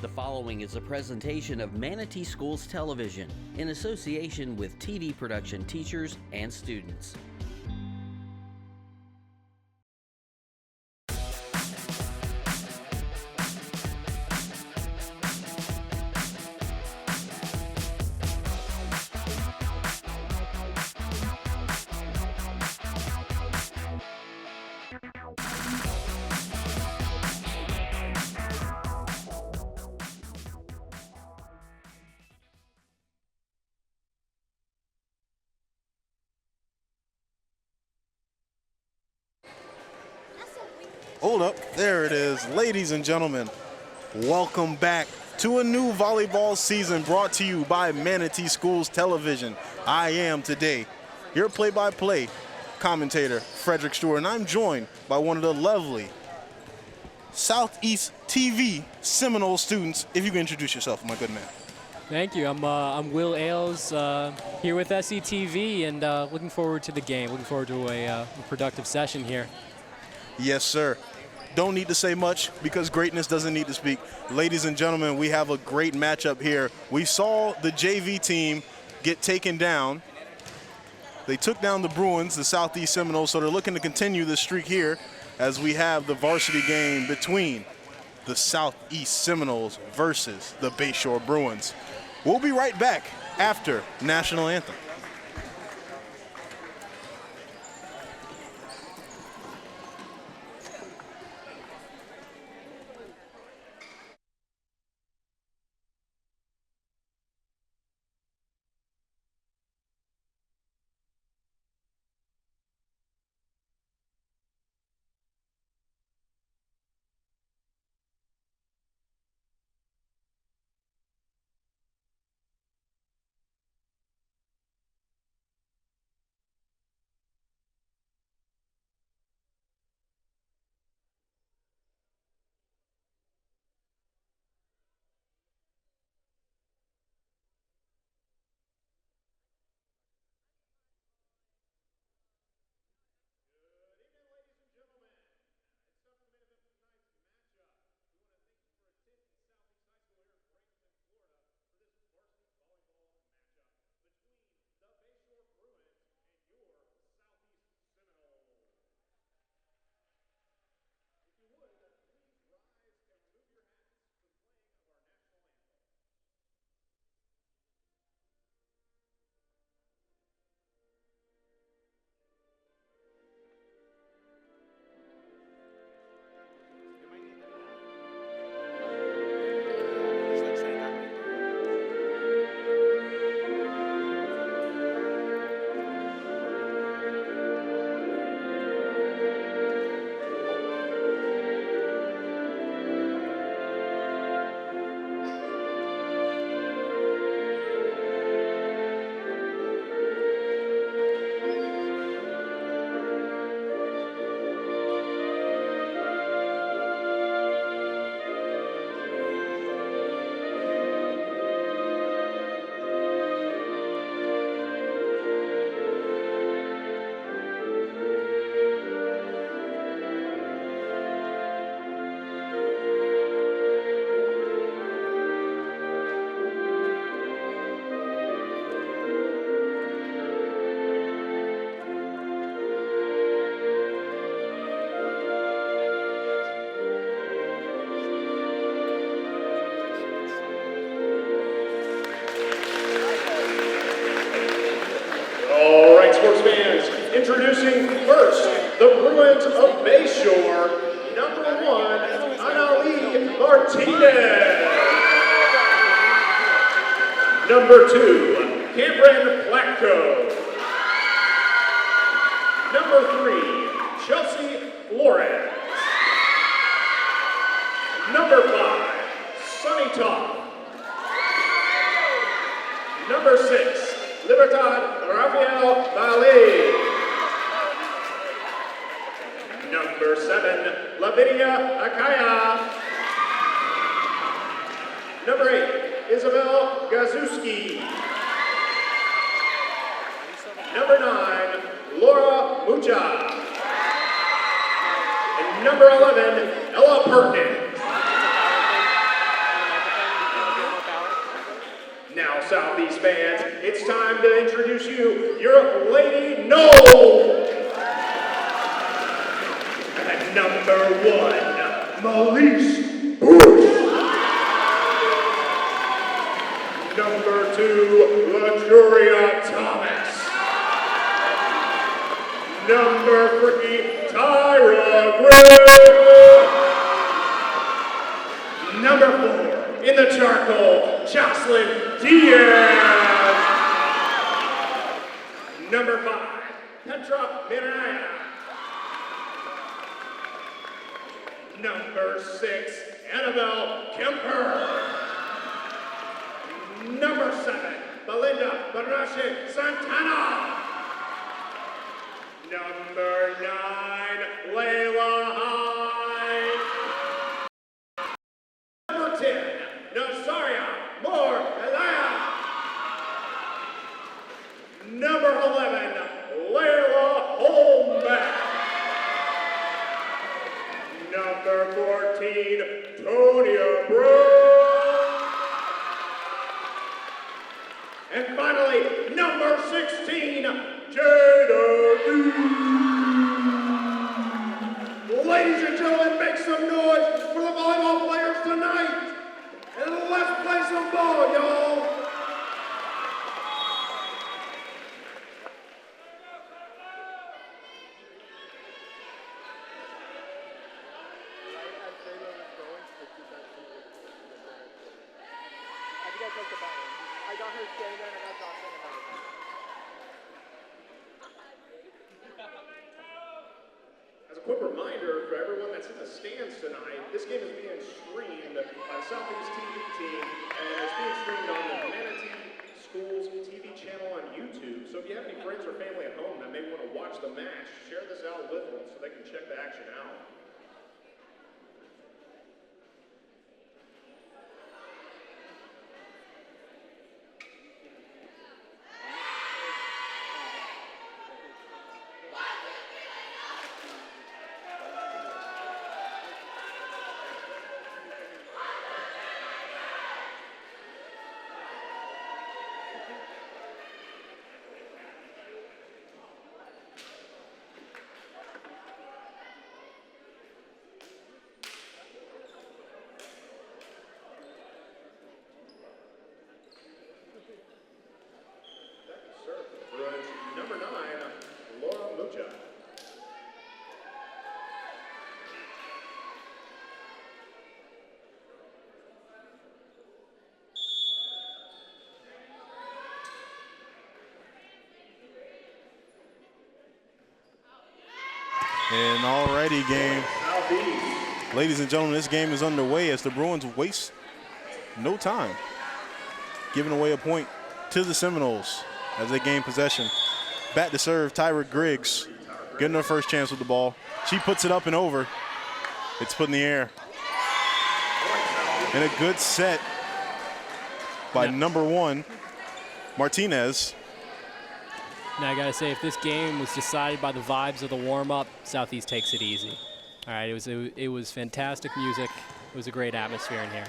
The following is a presentation of Manatee Schools Television in association with TV production teachers and students. Hold up, there it is. Ladies and gentlemen, welcome back to a new volleyball season brought to you by Manatee Schools Television. I am today your play-by-play commentator, Frederick Stewart, and I'm joined by one of the lovely Southeast TV Seminole students. If you can introduce yourself, my good man. Thank you. I'm Will Ailes here with SETV and looking forward to the game, looking forward to a productive session here. Yes, sir. Don't need to say much because greatness doesn't need to speak. Ladies and gentlemen, we have a great matchup here. We saw the JV team get taken down. They took down the Bruins, the Southeast Seminoles, so they're looking to continue this streak here as we have the varsity game between the Southeast Seminoles versus the Bayshore Bruins. We'll be right back after National Anthem. Introducing first, the Bruins of Bayshore, number 1, Manatee Martinez. Number 2, Cameron Platko. Number 3, Chelsea Flores. Number 5, Sunny Top. Number 6, Libertad Rafael Valle. Number 7, Lavinia Akaya. Number 8, Isabel Gazuski. Number 9, Laura Mucha. And number 11, Ella Perkins. now, Southeast fans, it's time to introduce you your Lady Knoll. At number 1, Melise Bush. Number 2, LaJuria Thomas. Number 3, Tyra Gray. Number 4, in the charcoal, Jocelyn Diaz. Number 5, Petra Miraya. Number 6, Annabelle Kemper. Number 7, Belinda Barashe Santana. Number 9, Layla Hyde. Number 10, Nazaria Moore Elia. Number 11, Layla Holmbeck. Number 14, Tonya Brown. And finally, number 16, Jada Lee. Ladies and gentlemen, make some noise for the volleyball players tonight. And let's play some ball, y'all. I got her standing there and I got Jocelyn in front of her. As a quick reminder for everyone that's in the stands tonight, this game is being streamed by the Southeast TV team, and it's being streamed on the Manatee Schools TV channel on YouTube. So if you have any friends or family at home that may want to watch the match, share this out with them so they can check the action out. Number 9, Laura Mucha. And alrighty, game. Ladies and gentlemen, this game is underway as the Bruins waste no time, giving away a point to the Seminoles as they gain possession. Back to serve, Tyra Griggs getting her first chance with the ball. She puts it up and over. It's put in the air. And a good set by number 1, Martinez. Now I gotta say, if this game was decided by the vibes of the warm-up, Southeast takes it easy. All right, it was fantastic music. It was a great atmosphere in here.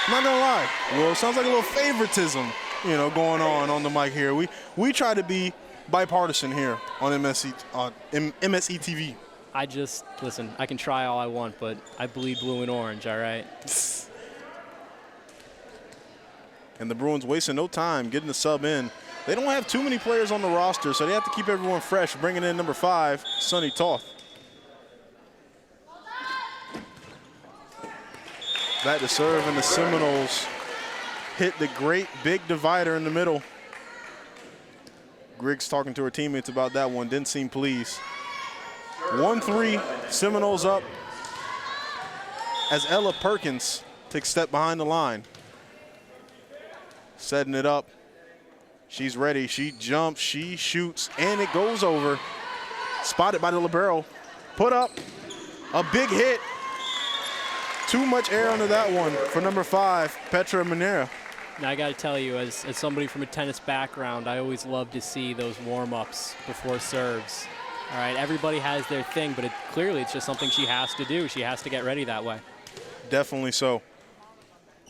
I'm not gonna lie. Well, it sounds like a little favoritism, going on the mic here. We try to be bipartisan here on MSE TV. Listen, I can try all I want, but I bleed blue and orange, all right? And the Bruins wasting no time getting the sub in. They don't have too many players on the roster, so they have to keep everyone fresh, bringing in number 5, Sonny Toth. Back to serve, and the Seminoles hit the great big divider in the middle. Griggs talking to her teammates about that one, didn't seem pleased. 1-3, Seminoles up as Ella Perkins takes a step behind the line. Setting it up. She's ready, she jumps, she shoots, and it goes over. Spotted by the libero. Put up, a big hit. Too much air under that one for number 5, Petra Manera. Now I got to tell you, as somebody from a tennis background, I always love to see those warm-ups before serves. All right, everybody has their thing, but clearly it's just something she has to do. She has to get ready that way. Definitely so.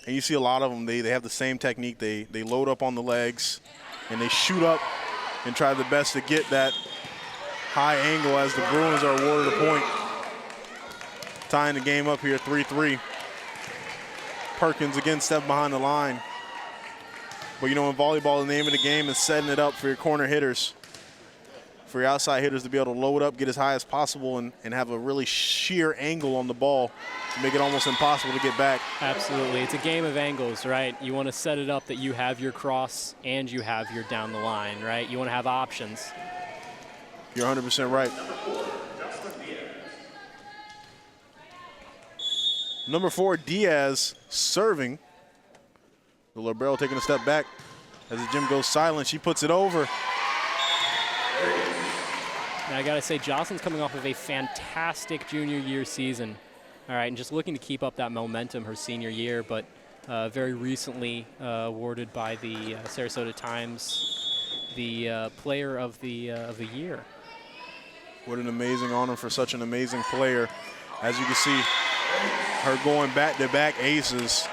And you see a lot of them, they have the same technique. They load up on the legs, and they shoot up and try the best to get that high angle as the Bruins are awarded a point. Tying the game up here, 3-3. Perkins again stepped behind the line. But you know, in volleyball, the name of the game is setting it up for your corner hitters, for your outside hitters to be able to load up, get as high as possible, and have a really sheer angle on the ball to make it almost impossible to get back. Absolutely. It's a game of angles, right? You want to set it up that you have your cross and you have your down the line, right? You want to have options. You're 100% right. Number 4, Diaz, serving. The libero taking a step back as the gym goes silent. She puts it over. Now, I got to say, Jocelyn's coming off of a fantastic junior year season. All right, and just looking to keep up that momentum her senior year, but very recently awarded by the Sarasota Times the Player of the Year. What an amazing honor for such an amazing player. As you can see, her going back-to-back aces.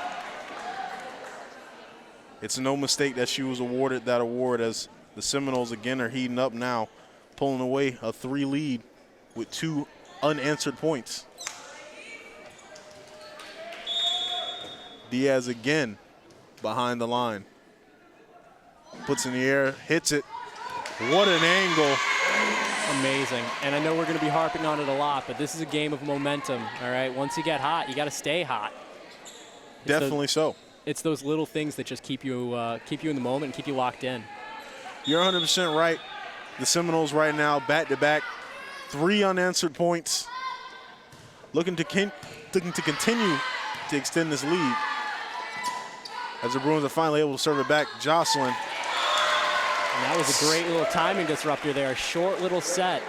It's no mistake that she was awarded that award, as the Seminoles again are heating up now, pulling away a 3 lead with 2 unanswered points. Diaz again behind the line. Puts in the air, hits it. What an angle. Amazing. And I know we're going to be harping on it a lot, but this is a game of momentum, all right? Once you get hot, you got to stay hot. Definitely so. It's those little things that just keep you in the moment and keep you locked in. You're 100% right. The Seminoles right now, back-to-back, 3 unanswered points. Looking to continue to extend this lead. As the Bruins are finally able to serve it back, Jocelyn. And that was a great little timing disruptor there, a short little set.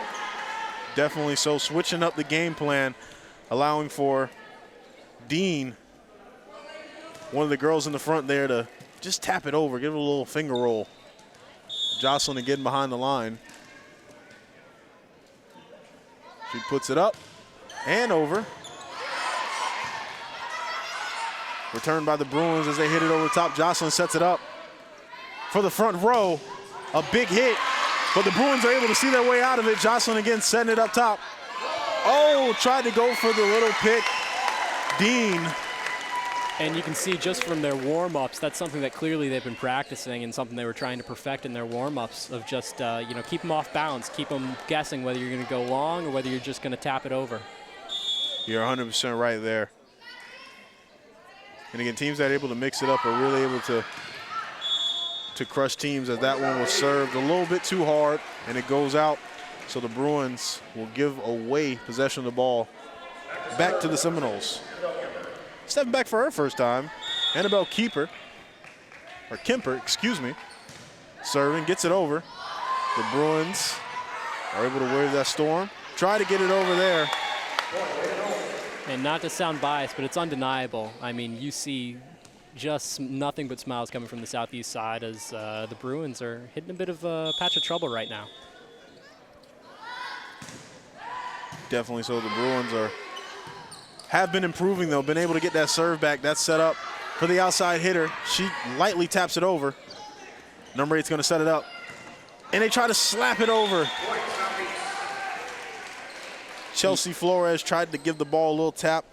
Definitely so, switching up the game plan, allowing for Dean, one of the girls in the front there, to just tap it over, give it a little finger roll. Jocelyn again behind the line. She puts it up and over. Returned by the Bruins as they hit it over the top. Jocelyn sets it up for the front row. A big hit, but the Bruins are able to see their way out of it. Jocelyn again setting it up top. Oh, tried to go for the little pick. Dean. And you can see just from their warm-ups, that's something that clearly they've been practicing and something they were trying to perfect in their warm-ups, of just, keep them off balance, keep them guessing whether you're going to go long or whether you're just going to tap it over. You're 100% right there. And again, teams that are able to mix it up are really able to crush teams, as that one was served a little bit too hard and it goes out. So the Bruins will give away possession of the ball back to the Seminoles. Stepping back for her first time, Annabelle Kemper, serving, gets it over. The Bruins are able to weather that storm. Try to get it over there. And not to sound biased, but it's undeniable. I mean, you see just nothing but smiles coming from the southeast side, as the Bruins are hitting a bit of a patch of trouble right now. Definitely so. The Bruins have been improving, though, been able to get that serve back. That's set up for the outside hitter. She lightly taps it over. Number 8's going to set it up. And they try to slap it over. Chelsea Flores tried to give the ball a little tap.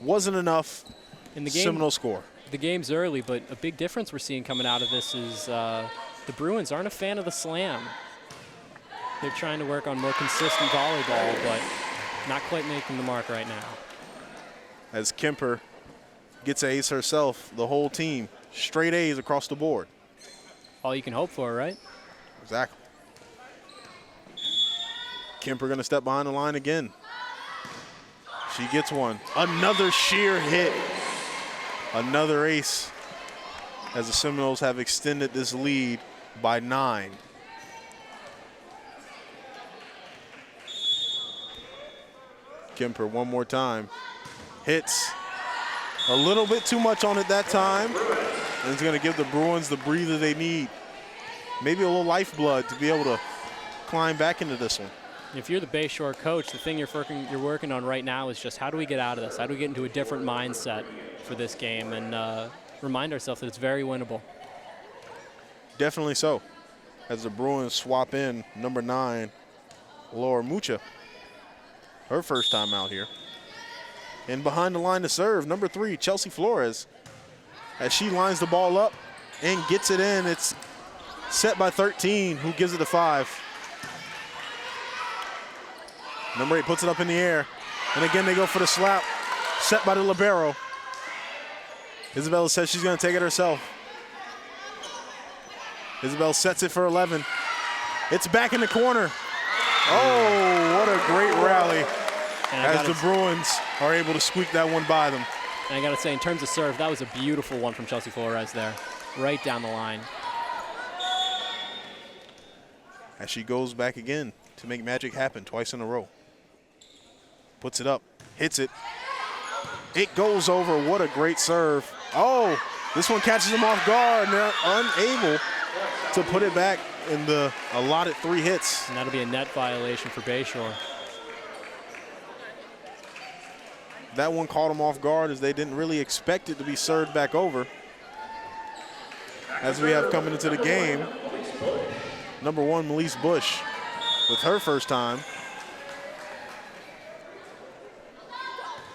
Wasn't enough. In the game, Seminole score. The game's early, but a big difference we're seeing coming out of this is the Bruins aren't a fan of the slam. They're trying to work on more consistent volleyball, but not quite making the mark right now. As Kemper gets an ace herself, the whole team, straight A's across the board. All you can hope for, right? Exactly. Kemper going to step behind the line again. She gets one. Another sheer hit. Another ace, as the Seminoles have extended this lead by 9. Kemper one more time. Hits a little bit too much on it that time. And it's going to give the Bruins the breather they need. Maybe a little lifeblood to be able to climb back into this one. If you're the Bayshore coach, the thing you're working on right now is just how do we get out of this? How do we get into a different mindset for this game? And remind ourselves that it's very winnable. Definitely so. As the Bruins swap in number 9, Laura Mucha. Her first time out here. And behind the line to serve, number 3, Chelsea Flores. As she lines the ball up and gets it in, it's set by 13, who gives it to 5. Number 8 puts it up in the air. And again, they go for the slap. Set by the libero. Isabella says she's going to take it herself. Isabel sets it for 11. It's back in the corner. Oh, what a great rally as the Bruins are able to squeak that one by them. And I got to say, in terms of serve, that was a beautiful one from Chelsea Flores there, right down the line. As she goes back again to make magic happen twice in a row. Puts it up, hits it. It goes over. What a great serve. Oh, this one catches them off guard. And they're unable to put it back in the allotted 3 hits. And that'll be a net violation for Bayshore. That one caught them off guard as they didn't really expect it to be served back over. As we have coming into the game, number 1, Melise Bush, with her first time.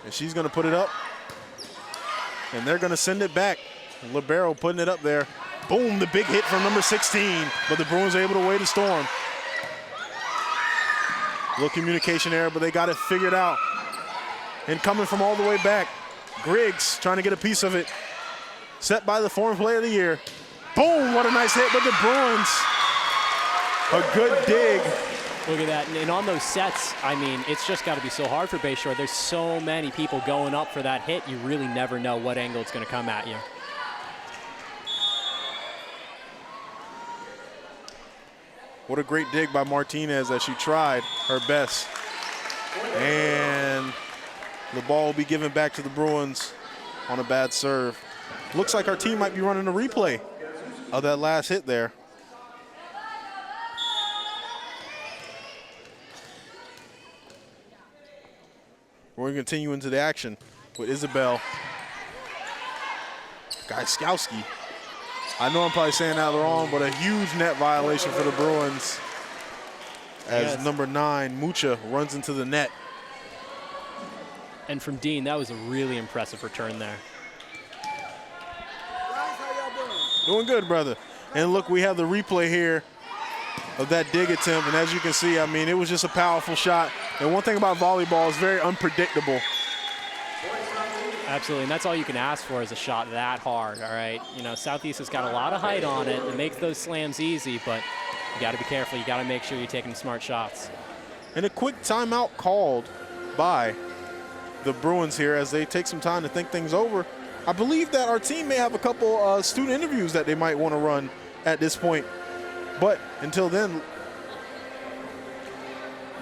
And she's going to put it up. And they're going to send it back. Libero putting it up there. Boom, the big hit from number 16. But the Bruins are able to weather the storm. Little communication error, but they got it figured out. And coming from all the way back, Griggs trying to get a piece of it. Set by the former player of the year. Boom, what a nice hit, but the Bruins, a good dig. Look at that, and on those sets, I mean, it's just got to be so hard for Bayshore. There's so many people going up for that hit, you really never know what angle it's going to come at you. What a great dig by Martinez as she tried her best. And the ball will be given back to the Bruins on a bad serve. Looks like our team might be running a replay of that last hit there. We're going to continue into the action with Isabel Gajskowski. I know I'm probably saying that wrong, but a huge net violation for the Bruins as number 9, Mucha, runs into the net. And from Dean, that was a really impressive return there. Doing good, brother. And look, we have the replay here of that dig attempt, and as you can see, I mean, it was just a powerful shot. And one thing about volleyball is very unpredictable. Absolutely, and that's all you can ask for is a shot that hard, all right? You know, Southeast has got a lot of height on it. It makes those slams easy, but you got to be careful. You got to make sure you're taking smart shots. And a quick timeout called by the Bruins here as they take some time to think things over. I believe that our team may have a couple student interviews that they might want to run at this point. But until then,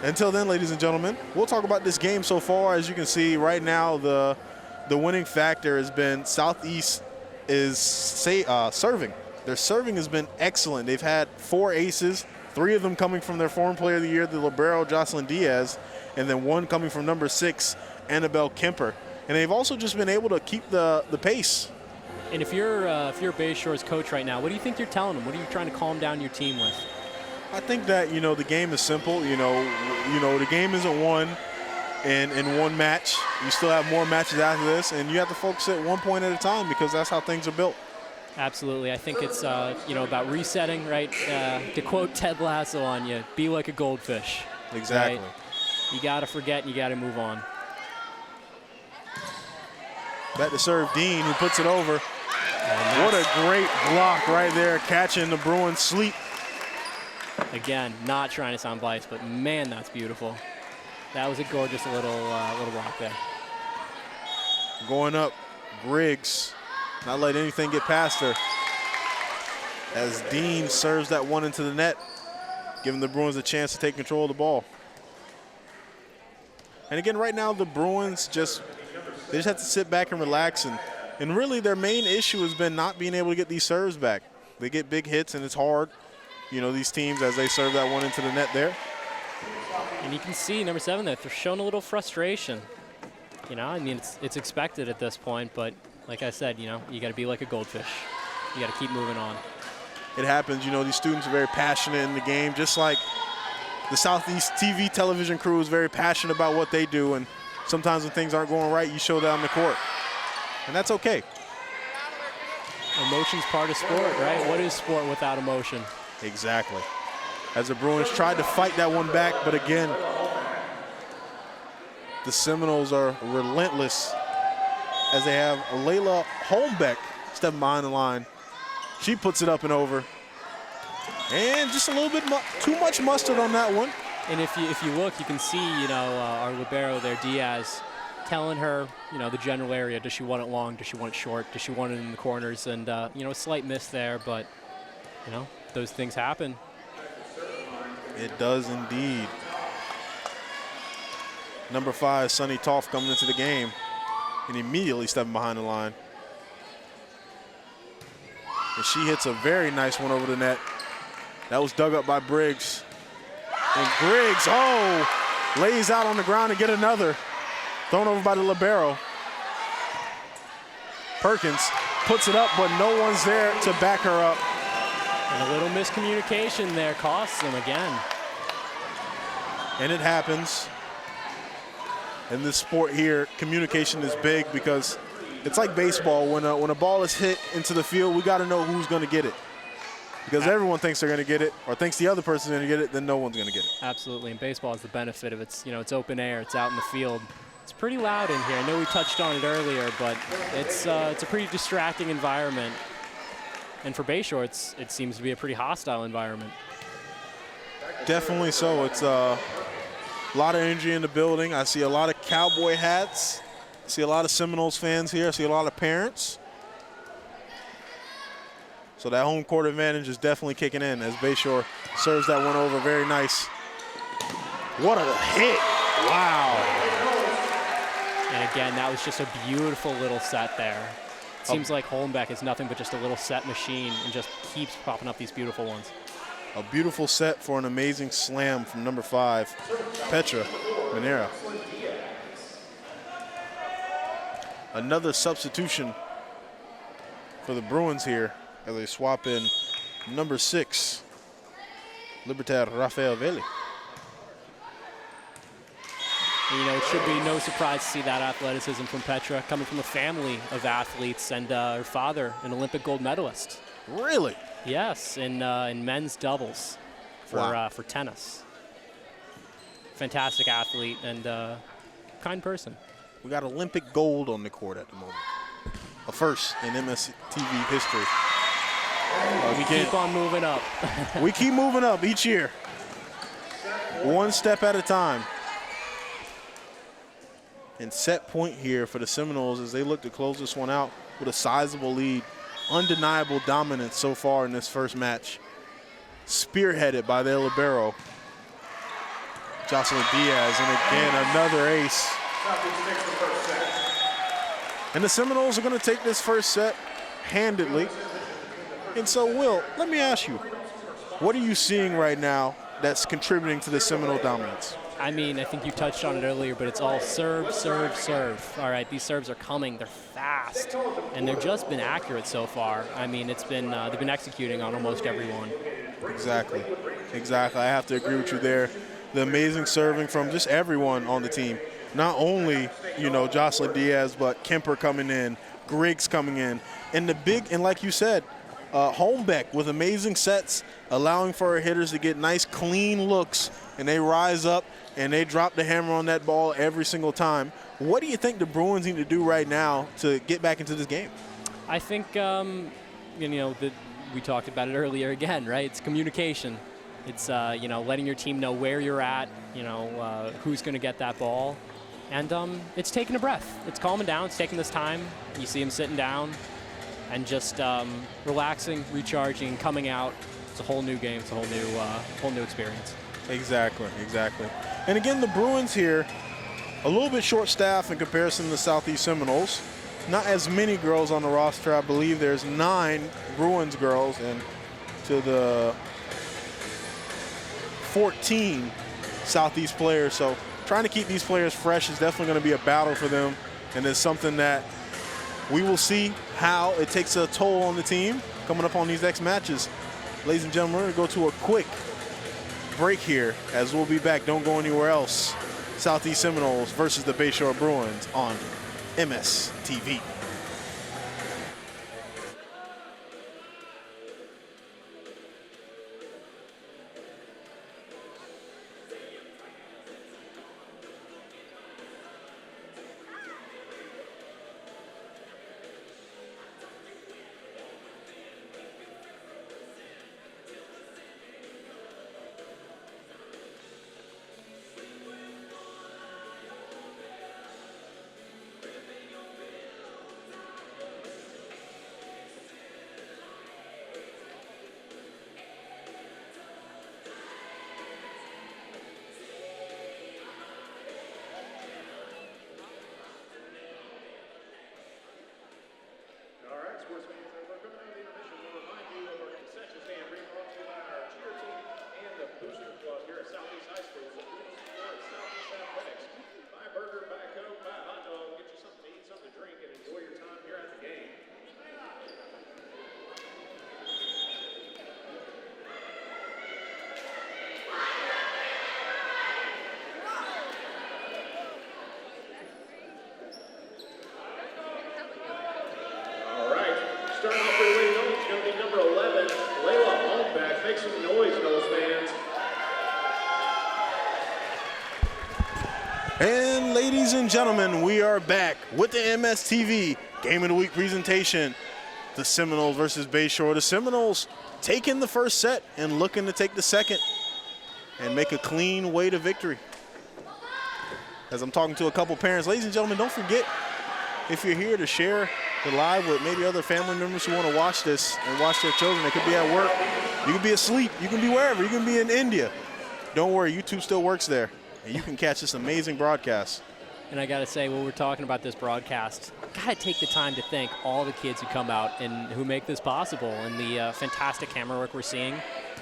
ladies and gentlemen, we'll talk about this game so far. As you can see right now, the winning factor has been Southeast is serving. Their serving has been excellent. They've had 4 aces, 3 of them coming from their former player of the year, the libero Jocelyn Diaz, and then 1 coming from number 6, Annabelle Kemper. And they've also just been able to keep the pace. And if you're Bayshore's coach right now, what do you think you're telling them? What are you trying to calm down your team with? I think that, you know, the game is simple. You know, the game isn't won in one match. You still have more matches after this, and you have to focus at one point at a time because that's how things are built. Absolutely. I think it's, you know, about resetting, right? To quote Ted Lasso on you, be like a goldfish. Exactly. Right? You got to forget and you got to move on. Back to serve Dean, who puts it over. What a great block right there, catching the Bruins sleep. Again, not trying to sound biased, but man, that's beautiful. That was a gorgeous little block there. Going up, Griggs, not letting anything get past her. As Dean serves that one into the net, giving the Bruins a chance to take control of the ball. And again, right now, the Bruins they just have to sit back and relax. And really, their main issue has been not being able to get these serves back. They get big hits, and it's hard. You know, these teams as they serve that one into the net there. And you can see number 7 there, they're showing a little frustration. You know, I mean, it's expected at this point, but like I said, you got to be like a goldfish. You got to keep moving on. It happens. These students are very passionate in the game, just like the Southeast TV television crew is very passionate about what they do. And sometimes when things aren't going right, you show that on the court. And that's okay. Emotion's part of sport, right? What is sport without emotion? Exactly. As the Bruins tried to fight that one back, but again, the Seminoles are relentless as they have Layla Holmbeck stepping behind the line. She puts it up and over. And just a little bit too much mustard on that one. And if you look, you can see, our libero there, Diaz, telling her, the general area. Does she want it long? Does she want it short? Does she want it in the corners? And, a slight miss there, but, those things happen. It does indeed. Number 5, Sunny Toff, coming into the game and immediately stepping behind the line. And she hits a very nice one over the net. That was dug up by Briggs. And Briggs, lays out on the ground to get another. Thrown over by the libero. Perkins puts it up, but no one's there to back her up. And a little miscommunication there costs them again. And it happens. In this sport here, communication is big because it's like baseball. When a ball is hit into the field, we got to know who's going to get it. Because everyone thinks they're going to get it, or thinks the other person's going to get it, then no one's going to get it. Absolutely, and baseball has the benefit of it's open air, it's out in the field. It's pretty loud in here. I know we touched on it earlier, but it's a pretty distracting environment. And for Bayshore, it seems to be a pretty hostile environment. Definitely so. It's a lot of energy in the building. I see a lot of cowboy hats. I see a lot of Seminoles fans here. I see a lot of parents. So that home court advantage is definitely kicking in as Bayshore serves that one over. Very nice. What a hit. Wow. And again, that was just a beautiful little set there. It seems like Holmbeck is nothing but just a little set machine and just keeps popping up these beautiful ones. A beautiful set for an amazing slam from number 5, Petra Manera. Another substitution for the Bruins here as they swap in number 6, Libertad Rafael Veli. It should be no surprise to see that athleticism from Petra, coming from a family of athletes, and her father, an Olympic gold medalist. Really? Yes, in men's doubles for tennis. Fantastic athlete and kind person. We got Olympic gold on the court at the moment. A first in MSTV history. We keep on moving up. We keep moving up each year. One step at a time. And set point here for the Seminoles as they look to close this one out with a sizable lead. Undeniable dominance so far in this first match. Spearheaded by their libero, Jocelyn Diaz, and again another ace. And the Seminoles are going to take this first set handedly. And so, Will, let me ask you, what are you seeing right now that's contributing to the Seminole dominance? I mean, I think you touched on it earlier, but it's all serve, serve, serve. All right, these serves are coming. They're fast, and they've just been accurate so far. I mean, it's been they've been executing on almost everyone. Exactly. I have to agree with you there. The amazing serving from just everyone on the team. Not only, Jocelyn Diaz, but Kemper coming in, Griggs coming in, and like you said, Holmbeck with amazing sets, allowing for her hitters to get nice, clean looks, and they rise up and they drop the hammer on that ball every single time. What do you think the Bruins need to do right now to get back into this game? I think, we talked about it earlier again, right? It's communication. It's, letting your team know where you're at, who's going to get that ball. And it's taking a breath. It's calming down. It's taking this time. You see them sitting down and just relaxing, recharging, coming out. It's a whole new game. It's a whole new experience. Exactly. And again, the Bruins here, a little bit short-staffed in comparison to the Southeast Seminoles. Not as many girls on the roster. I believe there's 9 Bruins girls, and to the 14 Southeast players. So trying to keep these players fresh is definitely going to be a battle for them, and it's something that we will see how it takes a toll on the team coming up on these next matches. Ladies and gentlemen, we're going to go to a quick break here as we'll be back. Don't go anywhere else. Southeast Seminoles versus the Bayshore Bruins on MSTV. Starting off for the Lady Noles, it's going to be number 11, Layla Holmbeck. Make some noise, Noles fans. And ladies and gentlemen, we are back with the MSTV Game of the Week presentation. The Seminoles versus Bayshore. The Seminoles taking the first set and looking to take the second and make a clean way to victory. As I'm talking to a couple parents, ladies and gentlemen, don't forget, if you're here to share the live with maybe other family members who want to watch this and watch their children, they could be at work, you could be asleep, you can be wherever, you can be in India. Don't worry, YouTube still works there, and you can catch this amazing broadcast. And I got to say, when we're talking about this broadcast, got to take the time to thank all the kids who come out and who make this possible, and the fantastic camera work we're seeing.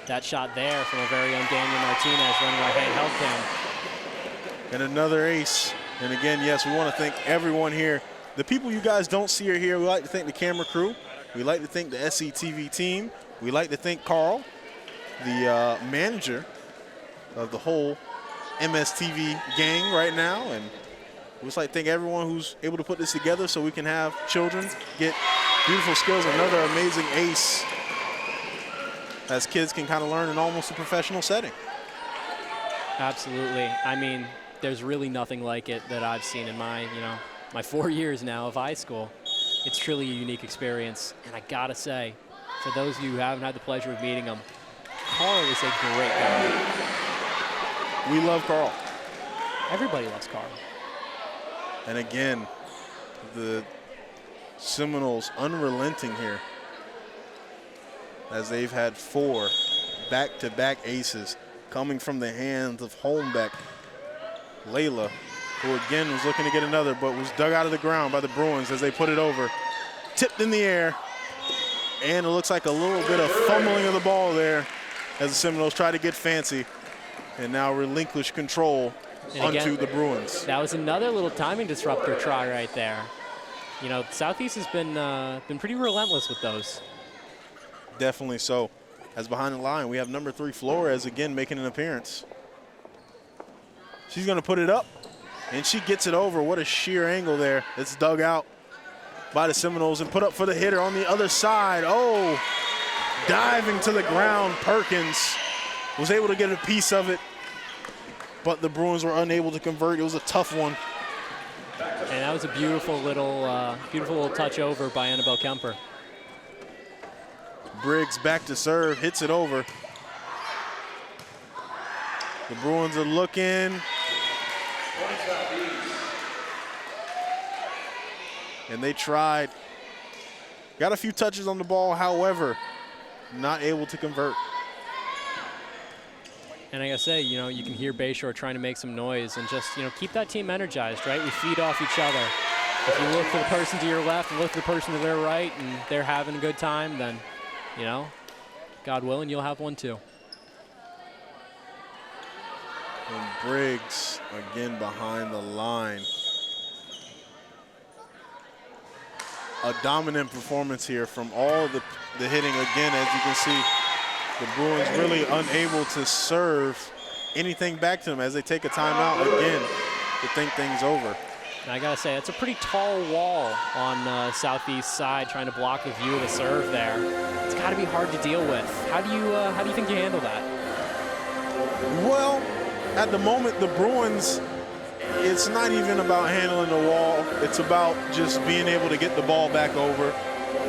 That shot there from our very own Daniel Martinez running our handheld cam. And another ace. And again, yes, we want to thank everyone here. The people you guys don't see are here. We like to thank the camera crew. We like to thank the SCTV team. We like to thank Carl, the manager of the whole MSTV gang right now. And we just like to thank everyone who's able to put this together so we can have children get beautiful skills. Another amazing ace as kids can kind of learn in almost a professional setting. Absolutely. I mean, there's really nothing like it that I've seen in my 4 years now of high school. It's truly a unique experience. And I gotta say, for those of you who haven't had the pleasure of meeting him, Carl is a great guy. We love Carl. Everybody loves Carl. And again, the Seminoles unrelenting here as they've had 4 back-to-back aces coming from the hands of Holmbeck. Layla, who again was looking to get another, but was dug out of the ground by the Bruins as they put it over. Tipped in the air, and it looks like a little bit of fumbling of the ball there as the Seminoles try to get fancy and now relinquish control onto the Bruins. That was another little timing disruptor try right there. You know, Southeast has been pretty relentless with those. Definitely so. As behind the line, we have number 3 Flores again making an appearance. She's going to put it up, and she gets it over. What a sheer angle there. It's dug out by the Seminoles and put up for the hitter on the other side. Oh, diving to the ground. Perkins was able to get a piece of it, but the Bruins were unable to convert. It was a tough one. And that was a beautiful little touch over by Annabelle Kemper. Briggs back to serve, hits it over. The Bruins are looking. And they tried. Got a few touches on the ball, however, not able to convert. And I gotta say, you know, you can hear Bayshore trying to make some noise and just, keep that team energized, right? We feed off each other. If you look for the person to your left and look for the person to their right and they're having a good time, then, God willing, you'll have one too. And Briggs again behind the line. a dominant performance here from all the hitting. Again, as you can see, the Bruins really unable to serve anything back to them as they take a timeout again to think things over. And I gotta say, it's a pretty tall wall on Southeast side trying to block the view of the serve there. It's gotta be hard to deal with. How do you think you handle that? Well, at the moment, the Bruins, it's not even about handling the wall. It's about just being able to get the ball back over.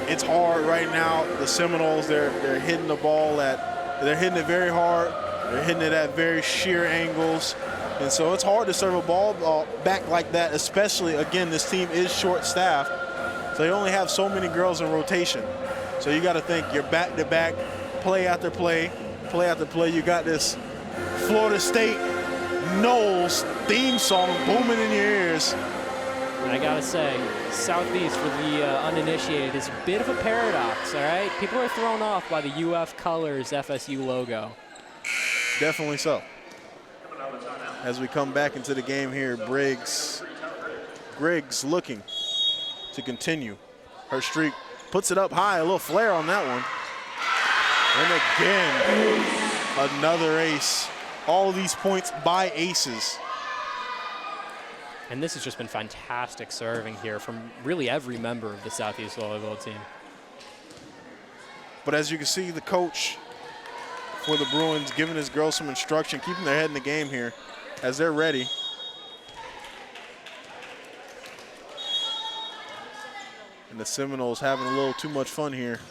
It's hard right now. The Seminoles, they're hitting the ball they're hitting it very hard. They're hitting it at very sheer angles. And so it's hard to serve a ball back like that, especially, again, this team is short-staffed. So they only have so many girls in rotation. So you got to think you're back-to-back, play after play, play after play. You got this Florida State Knowles theme song booming in your ears. And I gotta say, Southeast for the uninitiated is a bit of a paradox, all right? People are thrown off by the UF colors FSU logo. Definitely so. As we come back into the game here, Griggs looking to continue her streak. Puts it up high, a little flare on that one. And again, another ace. All of these points by aces. And this has just been fantastic serving here from really every member of the Southeast volleyball team. But as you can see, the coach for the Bruins giving his girls some instruction, keeping their head in the game here as they're ready. And the Seminoles having a little too much fun here.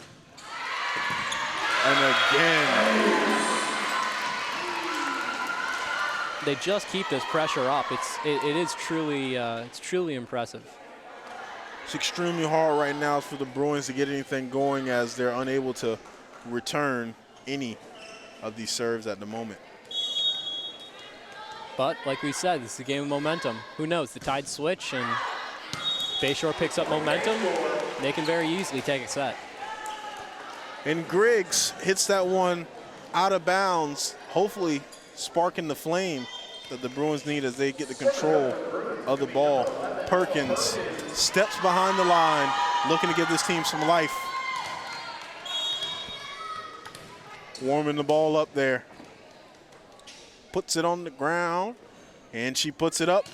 And again. They just keep this pressure up. It is truly it's truly impressive. It's extremely hard right now for the Bruins to get anything going as they're unable to return any of these serves at the moment. But like we said, this is a game of momentum. Who knows? The tide switch and Bayshore picks up momentum. They can very easily take a set. And Griggs hits that one out of bounds, hopefully sparking the flame that the Bruins need as they get the control of the ball. Perkins steps behind the line, looking to give this team some life. Warming the ball up there. Puts it on the ground, and she puts it up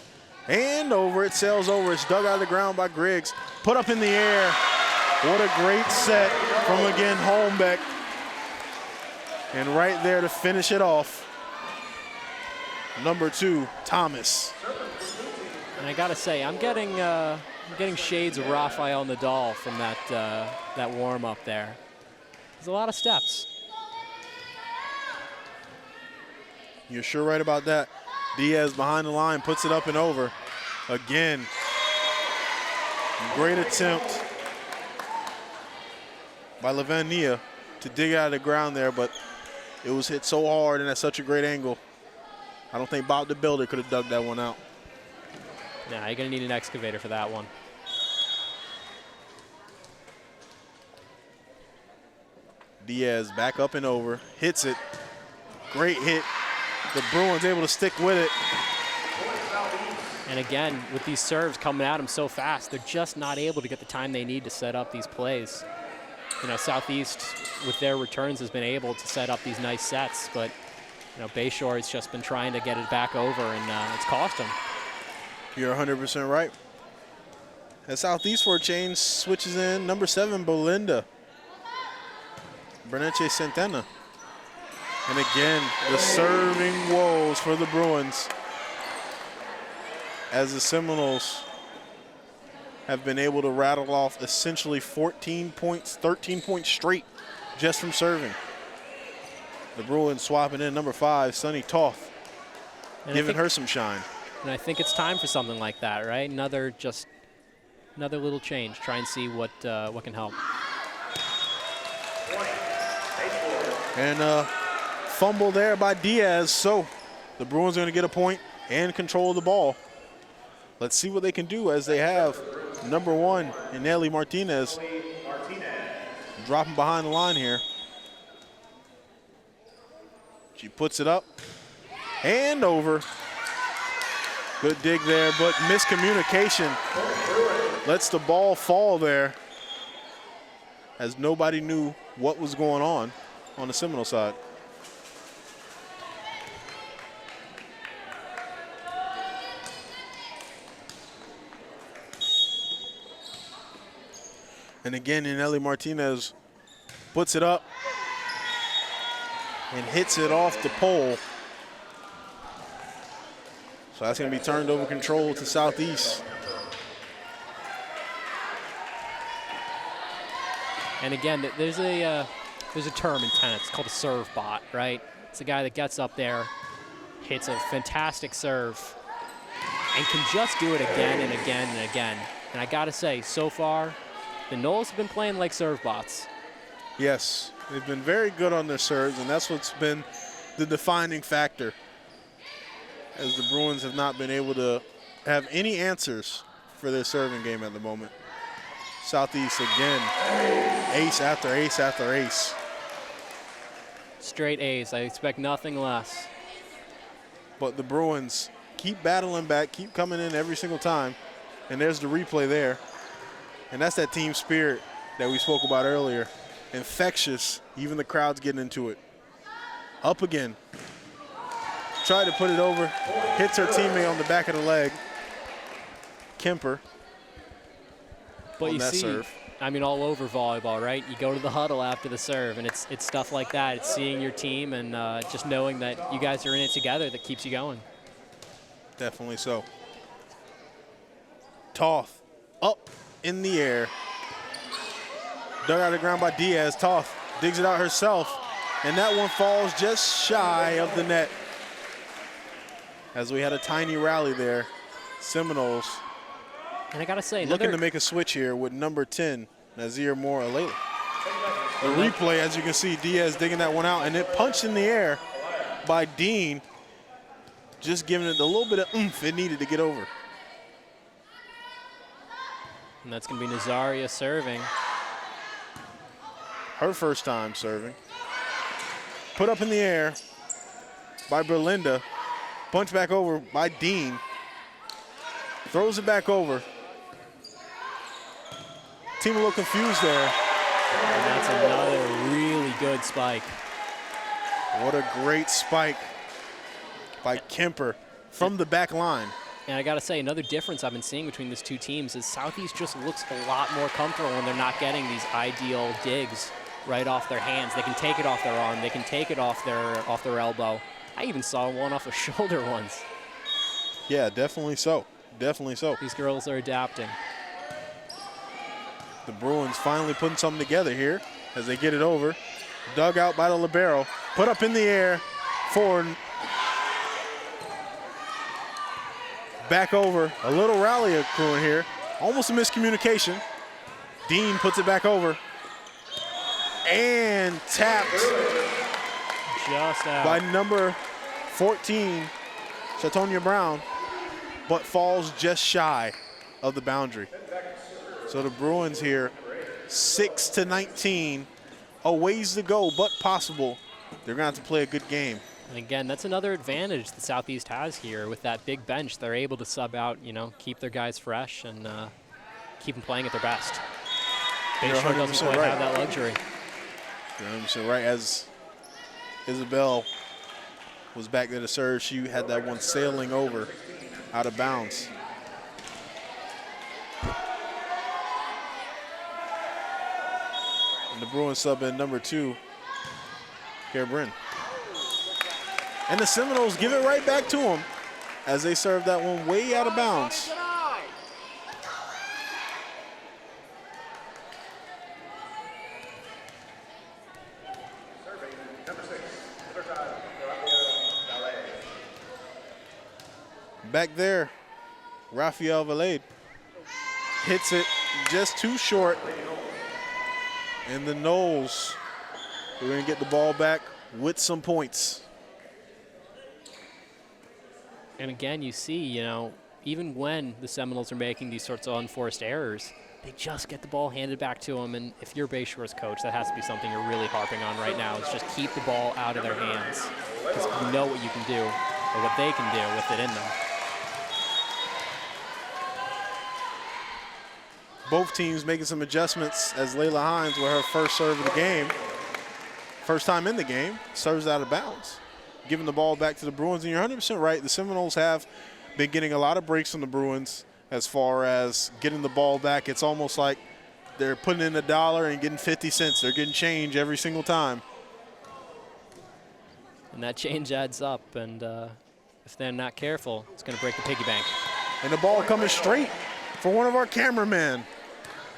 and over. It sails over. It's dug out of the ground by Griggs. Put up in the air. What a great set from, again, Holmbeck. And right there to finish it off, number 2, Thomas. And I gotta say, I'm getting shades of Rafael Nadal from that warm up there. There's a lot of steps. You're sure right about that. Diaz behind the line, puts it up and over. Again, great attempt by Lavania to dig out of the ground there, but it was hit so hard and at such a great angle. I don't think Bob the Builder could have dug that one out. Nah, you're gonna need an excavator for that one. Diaz back up and over, hits it. Great hit. The Bruins able to stick with it. And again, with these serves coming at them so fast, they're just not able to get the time they need to set up these plays. You know, Southeast, with their returns, has been able to set up these nice sets, but you know, Bayshore has just been trying to get it back over, and it's cost them. You're 100% right. And Southeast for a change switches in number 7, Belinda Berneche Centena. And again, the serving woes for the Bruins as the Seminoles have been able to rattle off essentially 14 points, 13 points straight just from serving. The Bruins swapping in number 5, Sunny Toth, giving her some shine. And I think it's time for something like that, right? Another little change. Try and see what can help. And fumble there by Diaz, so the Bruins are going to get a point and control the ball. Let's see what they can do as they have number 1, Nelly Martinez, dropping behind the line here. She puts it up and over. Good dig there, but miscommunication lets the ball fall there. as nobody knew what was going on the Seminole side. And again, Yaneli Martinez puts it up and hits it off the pole. So that's going to be turned over control to Southeast. And again, there's a term in tennis. It's called a serve bot, right? It's a guy that gets up there, hits a fantastic serve, and can just do it again and again and again. And I got to say, so far, the Noles have been playing like serve bots. Yes, they've been very good on their serves, and that's what's been the defining factor, as the Bruins have not been able to have any answers for their serving game at the moment. Southeast again, ace after ace after ace. Straight A's. I expect nothing less. But the Bruins keep battling back, keep coming in every single time, and there's the replay there. And that's that team spirit that we spoke about earlier. Infectious, even the crowd's getting into it. Up again. Tried to put it over, hits her teammate on the back of the leg. Kemper. But you see, serve. I mean, all over volleyball, right? You go to the huddle after the serve, and it's stuff like that. It's seeing your team and just knowing that you guys are in it together that keeps you going. Definitely so. Toth up in the air. Dug out of the ground by Diaz. Toth digs it out herself, and that one falls just shy of the net. As we had a tiny rally there, Seminoles. And I gotta say, looking to make a switch here with number 10, Nazir Moore-Alele. The replay, as you can see, Diaz digging that one out, and it punched in the air by Dean, just giving it a little bit of oomph it needed to get over. And that's gonna be Nazaria serving. Her first time serving. Put up in the air by Berlinda. Punch back over by Dean. Throws it back over. Team a little confused there. And that's another really good spike. What a great spike by Kemper from the back line. And I gotta say, another difference I've been seeing between these two teams is Southeast just looks a lot more comfortable when they're not getting these ideal digs right off their hands. They can take it off their arm. They can take it off their elbow. I even saw one off a shoulder once. Yeah, definitely so. Definitely so. These girls are adapting. The Bruins finally putting something together here as they get it over. Dug out by the libero. Put up in the air for back over. A little rally occurring here. Almost a miscommunication. Dean puts it back over. And tapped just out by number 14, Shatonia Brown, but falls just shy of the boundary. So the Bruins here, 6-19, a ways to go, but possible. They're gonna have to play a good game. And again, that's another advantage the Southeast has here with that big bench. They're able to sub out, keep their guys fresh and keep them playing at their best. Bayshore doesn't quite have that luxury. You're 100% right. As Isabel was back there to serve, she had that one sailing over out of bounds. And the Bruins sub in number 2, Kerr-Bryn. And the Seminoles give it right back to them as they serve that one way out of bounds. Back there, Rafael Valade hits it just too short. And the Noles are going to get the ball back with some points. And again, you see, even when the Seminoles are making these sorts of unforced errors, they just get the ball handed back to them. And if you're Bayshore's coach, that has to be something you're really harping on right now, is just keep the ball out of their hands. Because you know what you can do, or what they can do with it in them. both teams making some adjustments as Layla Hines, with her first serve of the game, first time in the game, serves out of bounds, giving the ball back to the Bruins. And you're 100% right. The Seminoles have been getting a lot of breaks from the Bruins as far as getting the ball back. It's almost like they're putting in $1 and getting 50 cents. They're getting change every single time. And that change adds up, and if they're not careful, it's going to break the piggy bank. And the ball coming straight for one of our cameramen.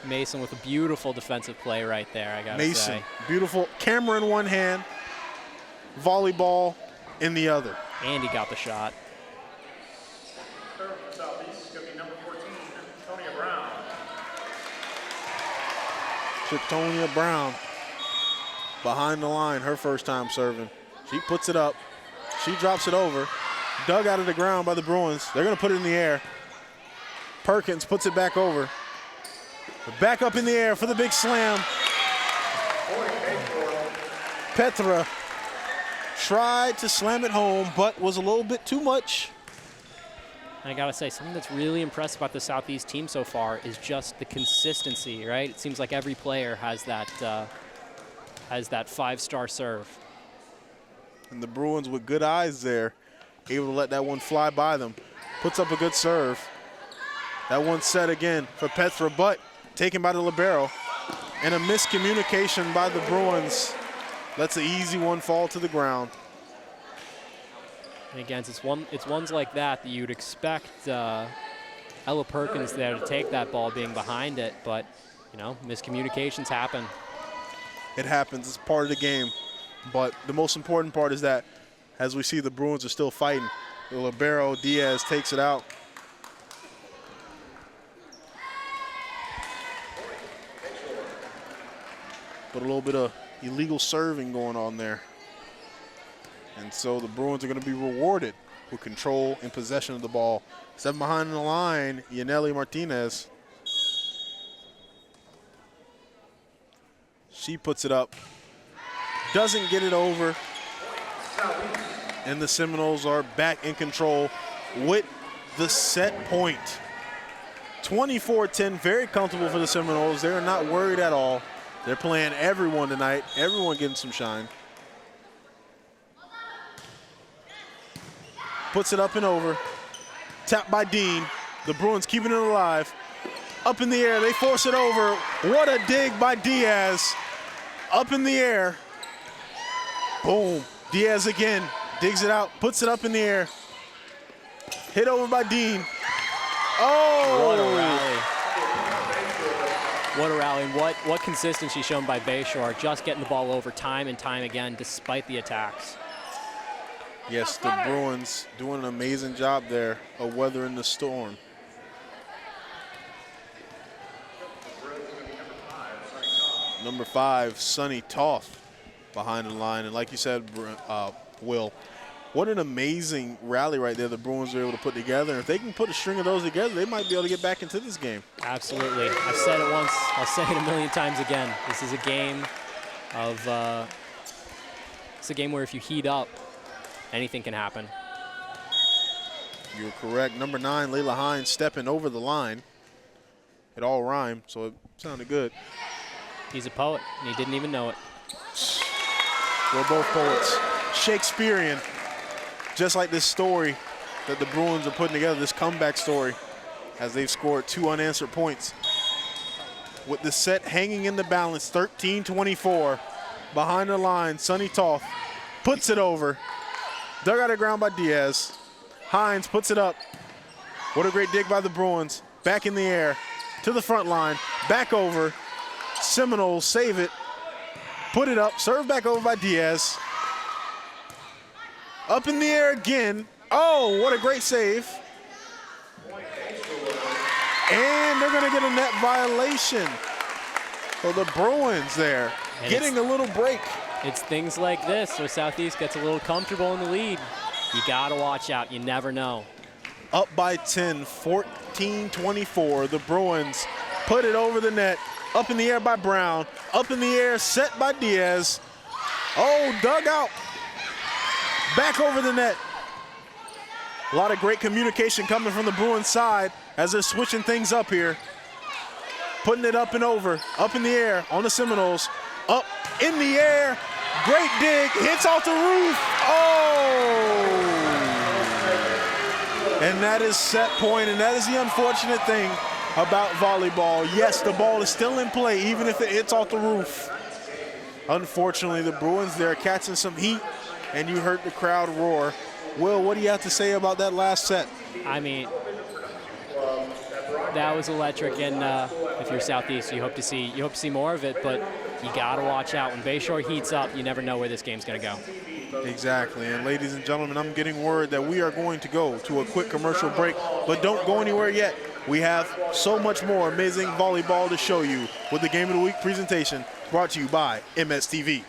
Mason with a beautiful defensive play right there, I got to say. Mason, beautiful. Camera in one hand, volleyball in the other. And he got the shot. Serve from Southeast is going to be number 14, Tonya Brown. Tonya Brown behind the line, her first time serving. She puts it up. She drops it over. Dug out of the ground by the Bruins. They're going to put it in the air. Perkins puts it back over. Back up in the air for the big slam. Petra tried to slam it home, but was a little bit too much. And I got to say, something that's really impressive about the Southeast team so far is just the consistency, right? It seems like every player has that 5-star serve. And the Bruins with good eyes there, able to let that one fly by them. Puts up a good serve. That one set again for Petra, but taken by the libero. And a miscommunication by the Bruins lets an easy one fall to the ground. And again, it's ones like that that you'd expect Ella Perkins there to take that ball being behind it, but, you know, miscommunications happen. It happens, it's part of the game. But the most important part is that as we see the Bruins are still fighting, the libero Diaz takes it out. But a little bit of illegal serving going on there. And so the Bruins are going to be rewarded with control and possession of the ball. 7 behind the line, Yaneli Martinez. She puts it up. Doesn't get it over. And the Seminoles are back in control with the set point. 24-10, very comfortable for the Seminoles. They're not worried at all. They're playing everyone tonight. Everyone getting some shine. Puts it up and over. Tapped by Dean. The Bruins keeping it alive. Up in the air, they force it over. What a dig by Diaz. Up in the air. Boom. Diaz again. Digs it out, puts it up in the air. Hit over by Dean. Oh! What a rally. What a rally. What consistency shown by Bayshore, just getting the ball over time and time again despite the attacks. Yes, the Bruins doing an amazing job there of weathering the storm. Number 5, Sonny Toth behind the line. And like you said, Will, what an amazing rally right there the Bruins were able to put together. And if they can put a string of those together, they might be able to get back into this game. Absolutely. I've said it once, I'll say it a million times again. This is a game of, it's a game where if you heat up, anything can happen. You're correct. Number 9, Layla Hines stepping over the line. It all rhymed, so it sounded good. He's a poet, and he didn't even know it. We're both poets. Shakespearean, just like this story that the Bruins are putting together, this comeback story, as they've scored 2 unanswered points. With the set hanging in the balance, 13-24. Behind the line, Sonny Toth puts it over. Dug out of ground by Diaz. Hines puts it up. What a great dig by the Bruins. Back in the air, to the front line, back over. Seminoles save it. Put it up, served back over by Diaz. Up in the air again. Oh, what a great save. And they're gonna get a net violation. So the Bruins there, and getting a little break. It's things like this where Southeast gets a little comfortable in the lead. You gotta watch out, you never know. Up by 10, 14-24. The Bruins put it over the net. Up in the air by Brown. Up in the air, set by Diaz. Oh, dug out. Back over the net. A lot of great communication coming from the Bruins side as they're switching things up here. putting it up and over, up in the air on the Seminoles, up in the air, great dig, hits off the roof, oh! And that is set point, and that is the unfortunate thing about volleyball. Yes, the ball is still in play, even if it hits off the roof. Unfortunately, the Bruins there catching some heat, and you heard the crowd roar. Will, what do you have to say about that last set? I mean, that was electric, and if you're Southeast, you hope to see more of it. But you got to watch out when Bayshore heats up. You never know where this game's going to go. Exactly, and ladies and gentlemen, I'm getting word that we are going to go to a quick commercial break, but don't go anywhere yet. We have so much more amazing volleyball to show you with the Game of the Week presentation brought to you by MSTV.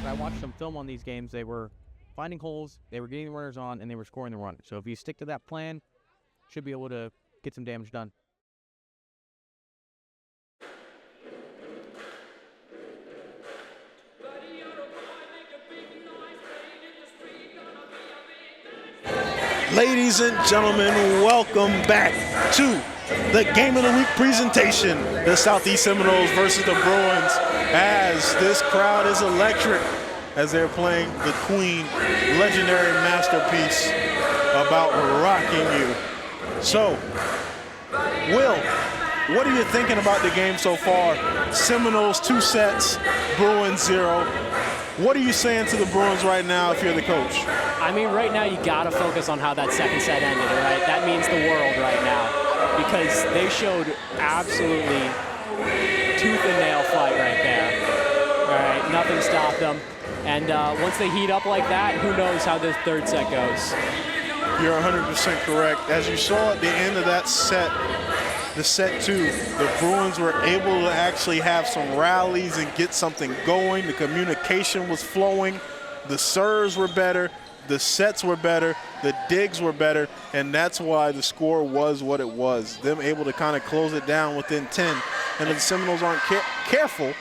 I watched them film on these games. They were finding holes, they were getting the runners on, and they were scoring the runners. So if you stick to that plan, should be able to get some damage done. Ladies and gentlemen, welcome back to the Game of the Week presentation. The Southeast Seminoles versus the Bruins, as this crowd is electric as they're playing the Queen legendary masterpiece about rocking you. So, Will, what are you thinking about the game so far? Seminoles 2 sets, Bruins 0. What are you saying to the Bruins right now if you're the coach? I mean, right now you got to focus on how that second set ended, all right? That means the world right now, because they showed absolutely tooth and nail fight right there. All right, nothing stopped them. And once they heat up like that, who knows how this third set goes. You're 100% correct. As you saw at the end of that set, the set 2, the Bruins were able to actually have some rallies and get something going. The communication was flowing. The serves were better. The sets were better. The digs were better. And that's why the score was what it was. Them able to kind of close it down within 10. And if the Seminoles aren't careful,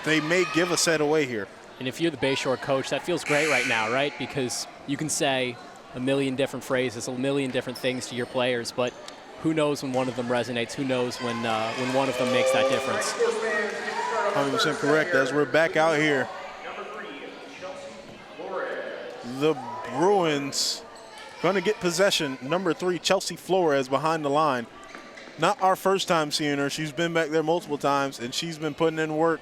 they may give a set away here. And if you're the Bayshore coach, that feels great right now, right? Because you can say a million different phrases, a million different things to your players, but who knows when one of them resonates? Who knows when one of them makes that difference? 100% correct. As we're back out here, the Bruins going to get possession. Number 3, Chelsea Flores behind the line. Not our first time seeing her. She's been back there multiple times, and she's been putting in work.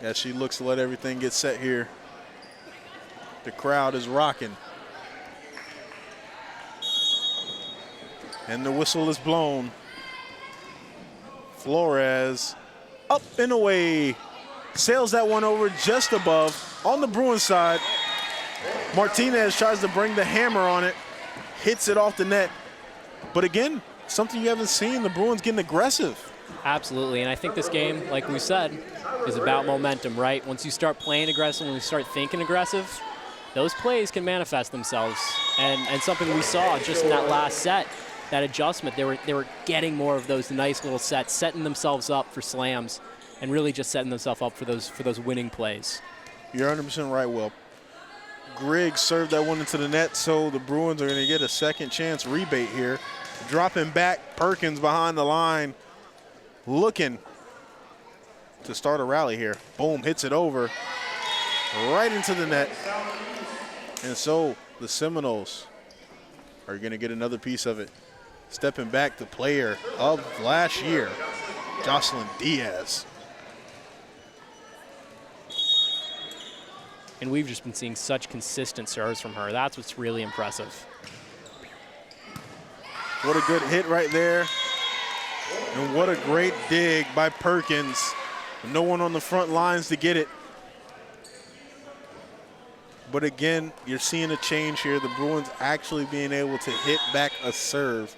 As she looks to let everything get set here. The crowd is rocking. And the whistle is blown. Flores up and away. Sails that one over just above. On the Bruins side, Martinez tries to bring the hammer on it. Hits it off the net. But again, something you haven't seen, the Bruins getting aggressive. Absolutely, and I think this game, like we said, is about momentum, right? Once you start playing aggressive, when you start thinking aggressive, those plays can manifest themselves. And something we saw just in that last set, that adjustment, they were getting more of those nice little sets, setting themselves up for slams, and really just setting themselves up for those winning plays. You're 100% right, Will. Griggs served that one into the net, so the Bruins are going to get a second chance rebate here. Dropping back, Perkins behind the line, looking to start a rally here. Boom, hits it over right into the net. And so the Seminoles are going to get another piece of it. Stepping back, the player of last year, Jocelyn Diaz. and we've just been seeing such consistent serves from her. That's what's really impressive. What a good hit right there. And what a great dig by Perkins. No one on the front lines to get it. But again, you're seeing a change here. The Bruins actually being able to hit back a serve,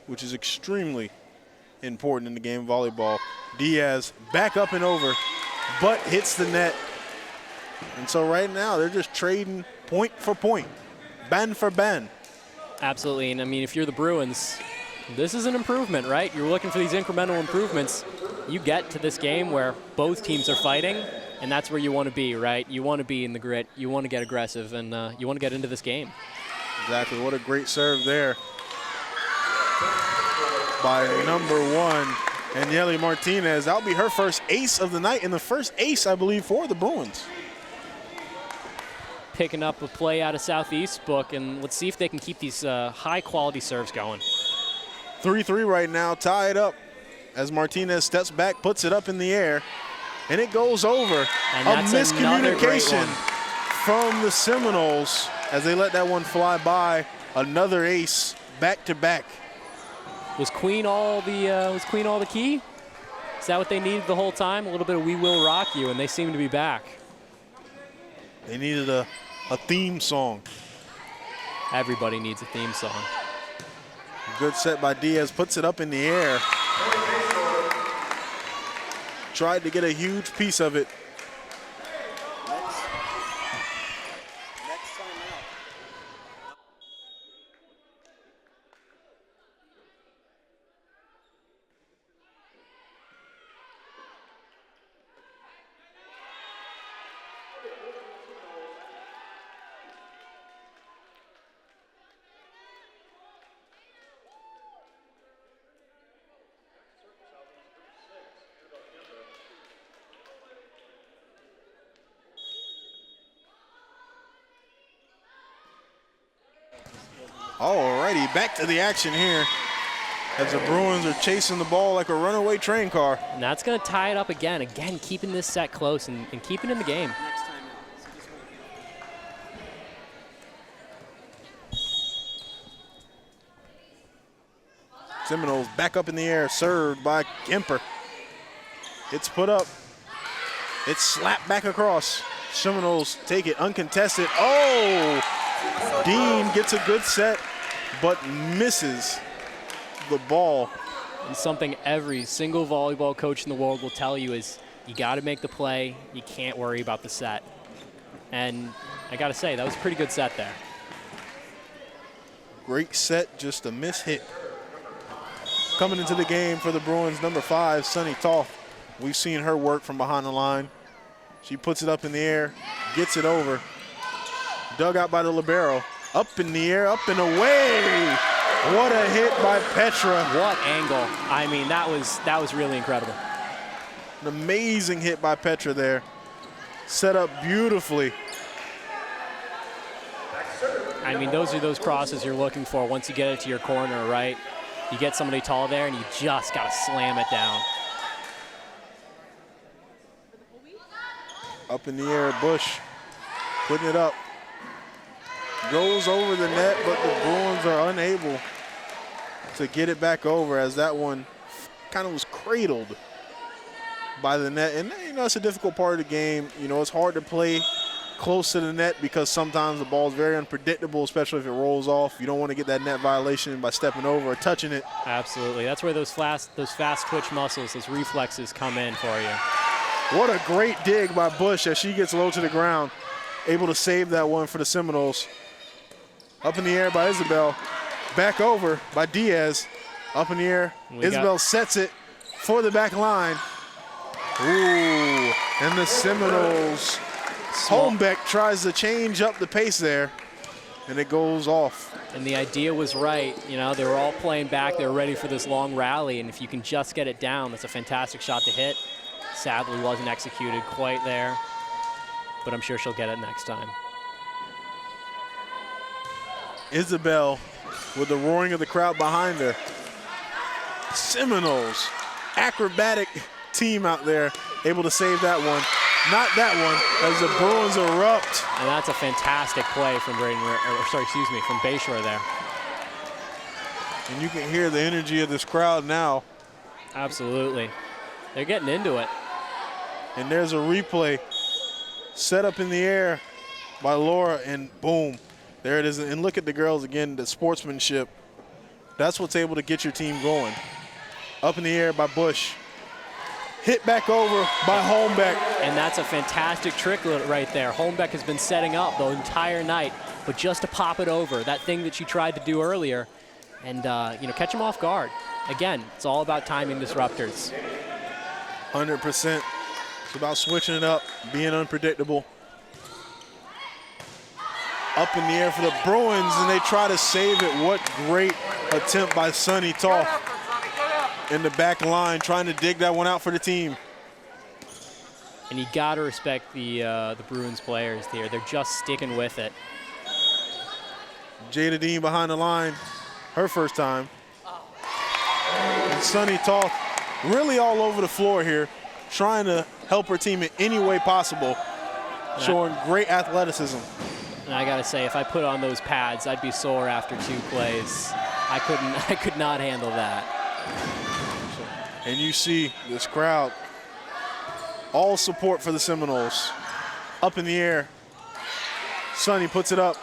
which is extremely important in the game of volleyball. Diaz back up and over, but hits the net. And so right now, they're just trading point for point, ban for ban. Absolutely, and I mean, if you're the Bruins, this is an improvement, right? You're looking for these incremental improvements. You get to this game where both teams are fighting, and that's where you want to be, right? You want to be in the grit. You want to get aggressive, and you want to get into this game. Exactly. What a great serve there by number 1, Aniele Martinez. That'll be her first ace of the night, and the first ace, I believe, for the Bruins. Picking up a play out of Southeast book, and let's see if they can keep these high-quality serves going. 3-3 right now, tied up as Martinez steps back, puts it up in the air, and it goes over. And a that's another great miscommunication one from the Seminoles as they let that one fly by. Another ace back-to-back. Was Queen all the key? Is that what they needed the whole time? A little bit of "We Will Rock You," and they seem to be back. They needed a theme song. Everybody needs a theme song. Good set by Diaz, puts it up in the air. Tried to get a huge piece of it. Alrighty, back to the action here as the Bruins are chasing the ball like a runaway train car. And that's going to tie it up again. Again, keeping this set close and keeping in the game. Seminoles back up in the air, served by Kemper. It's put up. It's slapped back across. Seminoles take it uncontested. Oh! Dean gets a good set, but misses the ball. And something every single volleyball coach in the world will tell you is you got to make the play. You can't worry about the set. And I got to say, that was a pretty good set there. Great set, just a miss hit. Coming into the game for the Bruins, number 5, Sunny Toth. We've seen her work from behind the line. She puts it up in the air, gets it over. Dug out by the libero. Up in the air, up and away. What a hit by Petra. What angle. I mean, that was really incredible. An amazing hit by Petra there. Set up beautifully. I mean, those are those crosses you're looking for once you get it to your corner, right? You get somebody tall there, and you just got to slam it down. Up in the air, Bush putting it up. Goes over the net, but the Bruins are unable to get it back over as that one kind of was cradled by the net. And, you know, it's a difficult part of the game. You know, it's hard to play close to the net because sometimes the ball is very unpredictable, especially if it rolls off. You don't want to get that net violation by stepping over or touching it. Absolutely. That's where those fast twitch muscles, those reflexes come in for you. What a great dig by Bush as she gets low to the ground. Able to save that one for the Seminoles. Up in the air by Isabel. Back over by Diaz. Up in the air. Isabel sets it for the back line. Ooh, and the Seminoles. Holmbeck tries to change up the pace there, and it goes off. And the idea was right. You know, they were all playing back. They were ready for this long rally, and if you can just get it down, that's a fantastic shot to hit. Sadly, wasn't executed quite there, but I'm sure she'll get it next time. Isabel with the roaring of the crowd behind her. Seminoles, acrobatic team out there, able to save that one. not that one, as the Bruins erupt. And that's a fantastic play from from Bayshore there. And you can hear the energy of this crowd now. Absolutely. They're getting into it. And there's a replay set up in the air by Laura, and boom, there it is. And look at the girls again, the sportsmanship. That's what's able to get your team going. Up in the air by Bush. Hit back over by Holmbeck. And that's a fantastic trick right there. Holmbeck has been setting up the entire night, but just to pop it over, that thing that she tried to do earlier, and catch them off guard. Again, it's all about timing disruptors. 100%. It's about switching it up, being unpredictable. Up in the air for the Bruins, and they try to save it. What great attempt by Sunny Toth in the back line, trying to dig that one out for the team. And you got to respect the Bruins players here. They're just sticking with it. Jada Dean behind the line, her first time. And Sunny Toth really all over the floor here, trying to help her team in any way possible, showing great athleticism. And I gotta say, if I put on those pads, I'd be sore after 2 plays. I could not handle that. And you see this crowd, all support for the Seminoles. Up in the air, Sunny puts it up.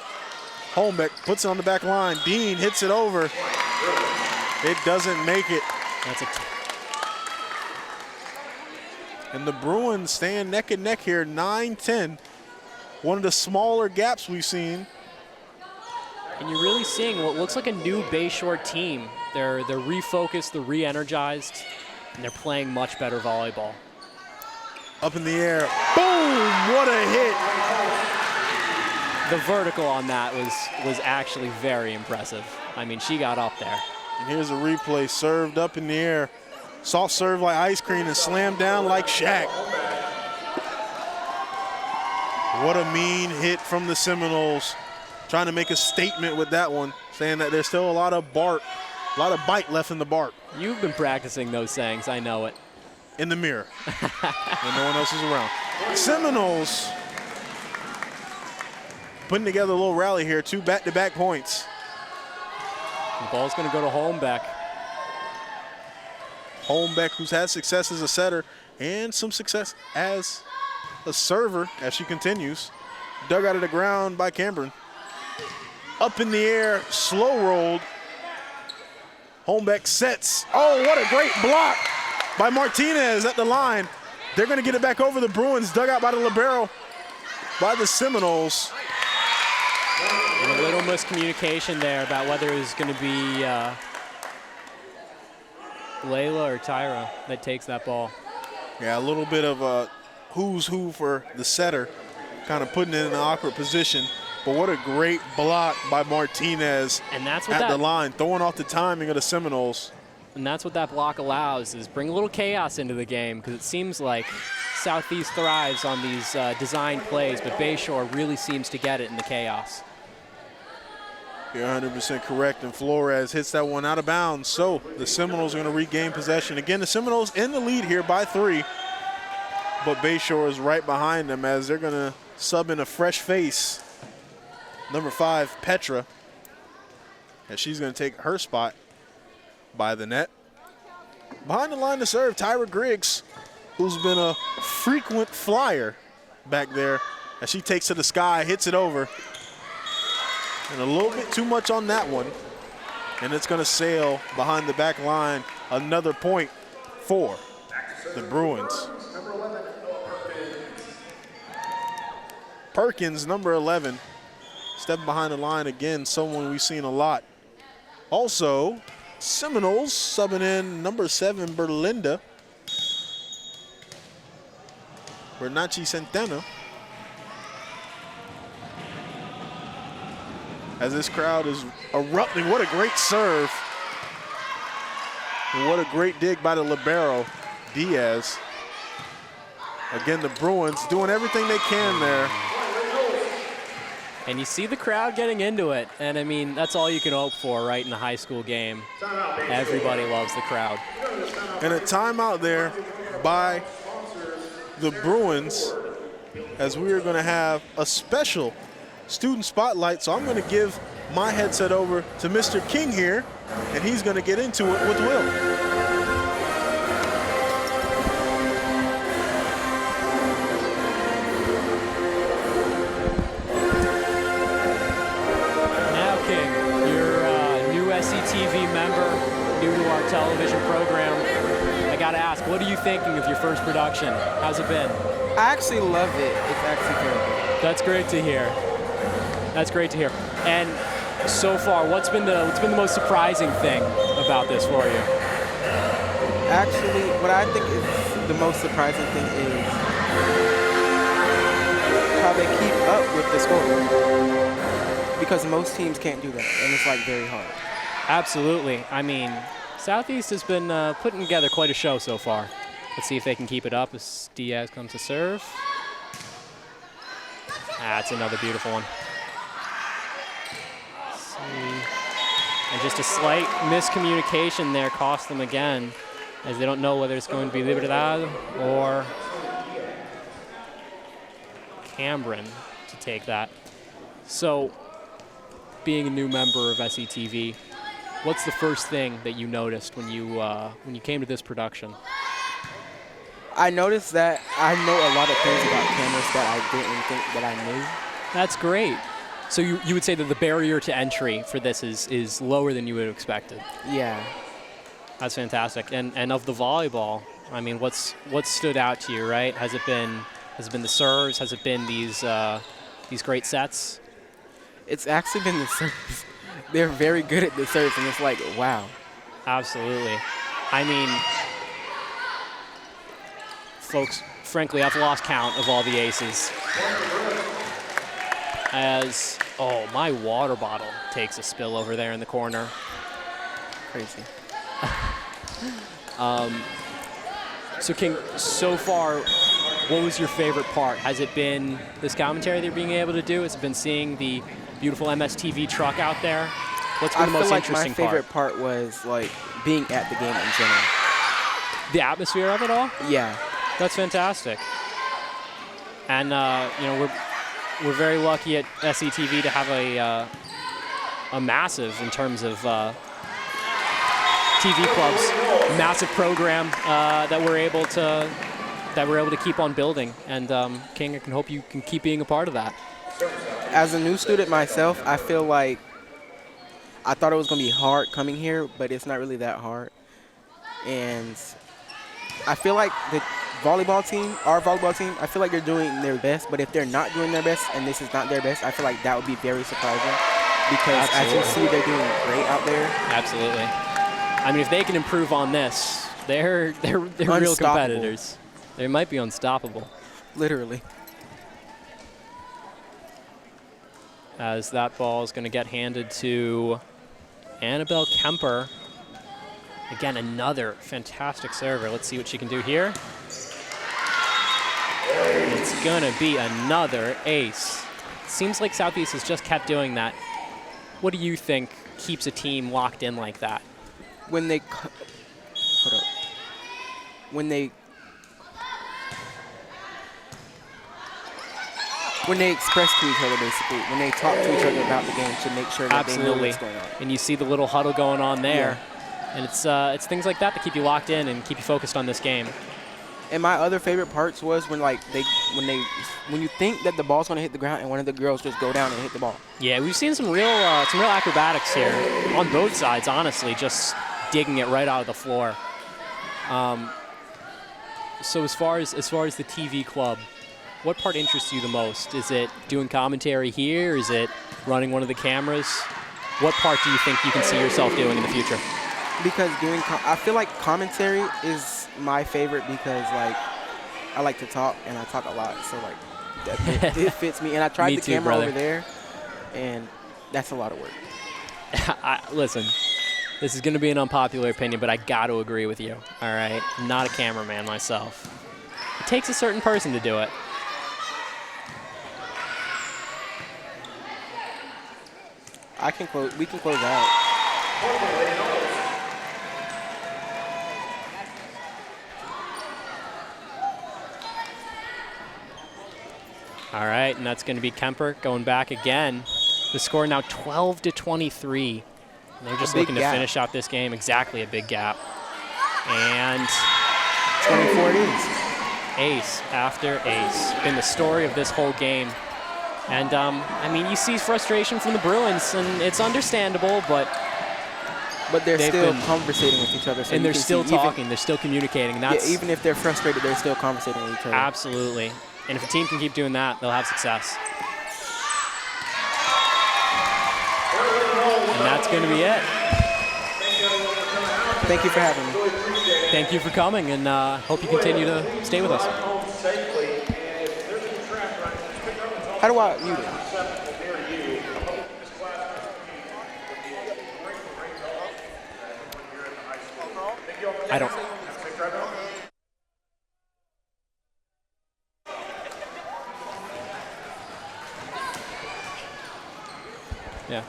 Holmbeck puts it on the back line. Dean hits it over. It doesn't make it. And the Bruins stand neck and neck here, 9-10. One of the smaller gaps we've seen. And you're really seeing what looks like a new Bayshore team. They're refocused, they're re-energized, and they're playing much better volleyball. Up in the air, boom, what a hit. The vertical on that was actually very impressive. I mean, she got up there. And here's a replay, served up in the air. Soft serve like ice cream and slammed down like Shaq. What a mean hit from the Seminoles. Trying to make a statement with that one, saying that there's still a lot of bite left in the bark. You've been practicing those sayings, I know it. In the mirror, when no one else is around. Seminoles putting together a little rally here, 2 back-to-back points. The ball's gonna go to Holmbeck. Holmbeck, who's had success as a setter and some success as a server as she continues. Dug out of the ground by Cameron. Up in the air, slow rolled. Holmbeck sets. Oh, what a great block by Martinez at the line. They're gonna get it back over the Bruins, dug out by the libero by the Seminoles. And a little miscommunication there about whether it was gonna be Layla or Tyra that takes that ball. Yeah, a little bit of a who's who for the setter, kind of putting it in an awkward position. But what a great block by Martinez and that's what at the line, throwing off the timing of the Seminoles. And that's what that block allows, is bring a little chaos into the game, because it seems like Southeast thrives on these design plays, but Bayshore really seems to get it in the chaos. You're 100% correct, and Flores hits that one out of bounds. So the Seminoles are going to regain possession. Again, the Seminoles in the lead here by 3, but Bayshore is right behind them as they're going to sub in a fresh face. Number 5, Petra, and she's going to take her spot by the net. Behind the line to serve, Tyra Griggs, who's been a frequent flyer back there, as she takes to the sky, hits it over. And a little bit too much on that one. And it's going to sail behind the back line. Another point for the Bruins. Perkins, number 11, stepping behind the line again, someone we've seen a lot. Also, Seminoles subbing in number 7, Berlinda. Bernacchi Centeno. As this crowd is erupting. What a great serve. And what a great dig by the libero, Diaz. Again, the Bruins doing everything they can there. And you see the crowd getting into it. And I mean, that's all you can hope for, right, in a high school game. Everybody loves the crowd. And a timeout there by the Bruins. as we are going to have a special student spotlight. So I'm going to give my headset over to Mr. King here, and he's going to get into it with Will. Now, King, you're a new SCTV member, new to our television program. I gotta ask, what are you thinking of your first production? How's it been? I actually love it. It's actually very good. That's great to hear. That's great to hear. And so far, what's been the most surprising thing about this for you? Actually, what I think is the most surprising thing is how they keep up with the score. Because most teams can't do that, and it's like very hard. Absolutely. I mean, Southeast has been putting together quite a show so far. Let's see if they can keep it up as Diaz comes to serve. That's another beautiful one. Let's see. And just a slight miscommunication there cost them again, as they don't know whether it's going to be Libertad or Cameron to take that. So, being a new member of SETV, what's the first thing that you noticed when you came to this production? I noticed that I know a lot of things about cameras that I didn't think that I knew. That's great. So you would say that the barrier to entry for this is lower than you would have expected. Yeah. That's fantastic. And of the volleyball, I mean, what's stood out to you, right? Has it been the serves? Has it been these great sets? It's actually been the serves. They're very good at the serves, and it's like, wow. Absolutely. I mean, folks, frankly, I've lost count of all the aces. As, oh, my water bottle takes a spill over there in the corner. Crazy. So, King, so far, what was your favorite part? Has it been this commentary that you're being able to do? Has it been seeing the beautiful MSTV truck out there? What's been the most interesting part? My favorite part was, like, being at the game in general. The atmosphere of it all? Yeah. That's fantastic. And, you know, we're very lucky at SETV to have a massive, in terms of TV clubs, massive program that we're able to keep on building. And King, I can hope you can keep being a part of that. As a new student myself, I feel like I thought it was going to be hard coming here, but it's not really that hard. And I feel like the volleyball team, our volleyball team, I feel like they're doing their best, but if they're not doing their best and this is not their best, I feel like that would be very surprising because Absolutely. As you see, they're doing great out there. Absolutely. I mean, if they can improve on this, they're real competitors. They might be unstoppable. Literally. As that ball is going to get handed to Annabelle Kemper. Again, another fantastic server. Let's see what she can do here. It's going to be another ace. Seems like Southeast has just kept doing that. What do you think keeps a team locked in like that? When they express to each other, basically, when they talk to each other about the game to make sure that they know what's going on. And you see the little huddle going on there. Yeah. And it's things like that that keep you locked in and keep you focused on this game. And my other favorite parts was when you think that the ball's gonna hit the ground and one of the girls just go down and hit the ball. Yeah, we've seen some real acrobatics here on both sides. Honestly, just digging it right out of the floor. So as far as the TV club, what part interests you the most? Is it doing commentary here? Is it running one of the cameras? What part do you think you can see yourself doing in the future? Because I feel like commentary is my favorite because like I like to talk and I talk a lot, so like it fits me. And I tried Me the too, camera brother. over there, and that's a lot of work. Listen, this is going to be an unpopular opinion, but I got to agree with you. All right, I'm not a cameraman myself. It takes a certain person to do it. We can close out. All right, and that's going to be Kemper going back again. The score now 12-23. They're just looking to finish out this game. Exactly, a big gap. And 24 it is. Ace after ace. Been the story of this whole game. And, I mean, you see frustration from the Bruins, and it's understandable, but they're still conversating with each other. So and they're still talking. They're still communicating. And that's, yeah, even if they're frustrated, they're still conversating with each other. Absolutely. And if a team can keep doing that, they'll have success. And that's going to be it. Thank you for having me. Thank you for coming, and hope you continue to stay with us. How do I mute it? I don't. Yeah.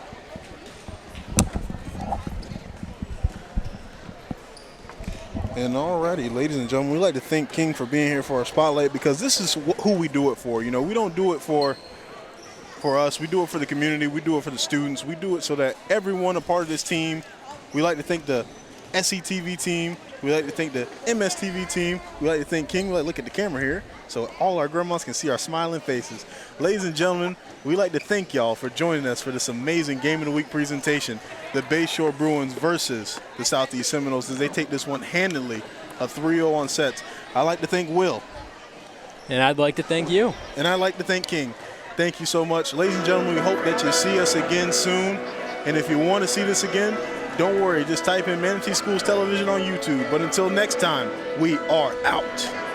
And alrighty, ladies and gentlemen, we'd like to thank King for being here for our spotlight, because this is who we do it for. You know, we don't do it for us. We do it for the community. We do it for the students. We do it so that everyone a part of this team. We like to thank the SETV team. We like to thank the MSTV team. We like to thank King. We like to look at the camera here so all our grandmas can see our smiling faces. Ladies and gentlemen, we like to thank y'all for joining us for this amazing Game of the Week presentation. The Bayshore Bruins versus the Southeast Seminoles, as they take this one handily, a 3-0 on sets. I'd like to thank Will. And I'd like to thank you. And I'd like to thank King. Thank you so much. Ladies and gentlemen, we hope that you see us again soon. And if you want to see this again, don't worry. Just type in Manatee Schools Television on YouTube. But until next time, we are out.